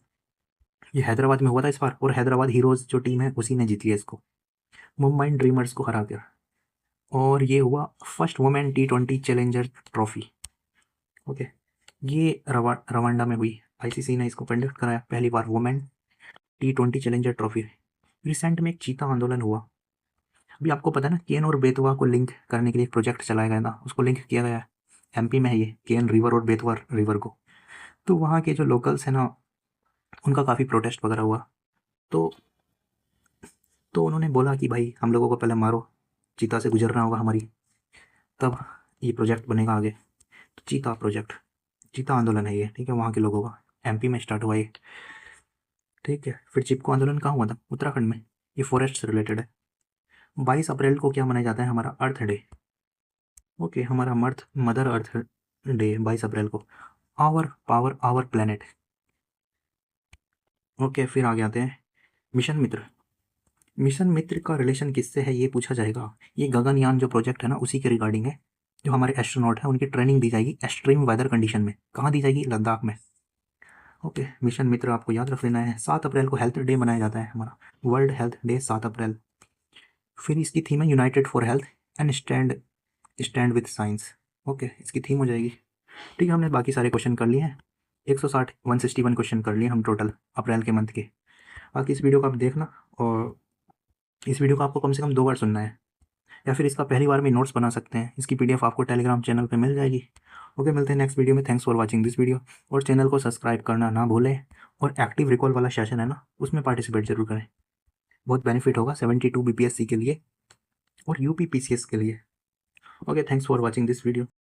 ये हैदराबाद में हुआ था इस बार, और हैदराबाद हीरोज़ जो टीम है उसी ने जीती है इसको, मुंबई ड्रीमर्स को हरा कर। और ये हुआ first women T20 challenger trophy. Okay, ये रवांडा में हुई, ICC ने इसको कंडक्ट कराया पहली बार, women T20 challenger trophy. Recent में एक चीता आंदोलन हुआ, अभी आपको पता है ना, केन और बेतवा को लिंक करने के लिए एक प्रोजेक्ट चलाया गया था, उसको लिंक किया गया है। MP में है ये, केन रिवर और बेतवा रिवर को। तो वहाँ के जो लोकल्स हैं ना, उनका काफ़ी प्रोटेस्ट वगैरह हुआ। तो उन्होंने बोला कि भाई हम लोगों को पहले मारो, चीता से गुजरना होगा हमारी, तब ये प्रोजेक्ट बनेगा आगे। तो चीता प्रोजेक्ट, चीता आंदोलन है ये, ठीक है, वहाँ के लोगों का, MP में स्टार्ट हुआ ये, ठीक है। फिर चिपको आंदोलन कहाँ हुआ था, उत्तराखंड में, ये फॉरेस्ट से रिलेटेड है। 22 अप्रैल को क्या मनाया जाता है, हमारा अर्थ डे। ओके, हमारा मदर अर्थ डे 22 अप्रैल को। Our power our planet. Okay, फिर आगे आते हैं मिशन मित्र। मिशन मित्र का रिलेशन किससे है ये पूछा जाएगा। ये गगनयान जो प्रोजेक्ट है ना, उसी के रिगार्डिंग है। जो हमारे एस्ट्रोनॉट है उनकी ट्रेनिंग दी जाएगी एक्सट्रीम वेदर कंडीशन में, कहाँ दी जाएगी, लद्दाख में। ओके, मिशन मित्र आपको याद रख लेना है। 7 अप्रैल को हेल्थ डे मनाया जाता है हमारा, वर्ल्ड हेल्थ डे 7 अप्रैल। फिर इसकी थीम है United for health and stand with science. Okay, इसकी थीम हो जाएगी। ठीक है, हमने बाकी सारे क्वेश्चन कर लिए हैं, 161 क्वेश्चन कर लिए हम टोटल अप्रैल के मंथ के। बाकी इस वीडियो को आप देखना, और इस वीडियो को आपको कम से कम 2 बार सुनना है, या फिर इसका पहली बार में नोट्स बना सकते हैं। इसकी PDF आपको टेलीग्राम चैनल पे मिल जाएगी। ओके, मिलते हैं नेक्स्ट वीडियो में। Thanks for watching this video, और चैनल को सब्सक्राइब करना ना भूलें, और एक्टिव रिकॉल वाला सेशन है ना, उसमें पार्टिसिपेट जरूर करें, बहुत बेनिफिट होगा 72 BPSC के लिए और UP PCS के लिए। Okay, thanks for watching this video.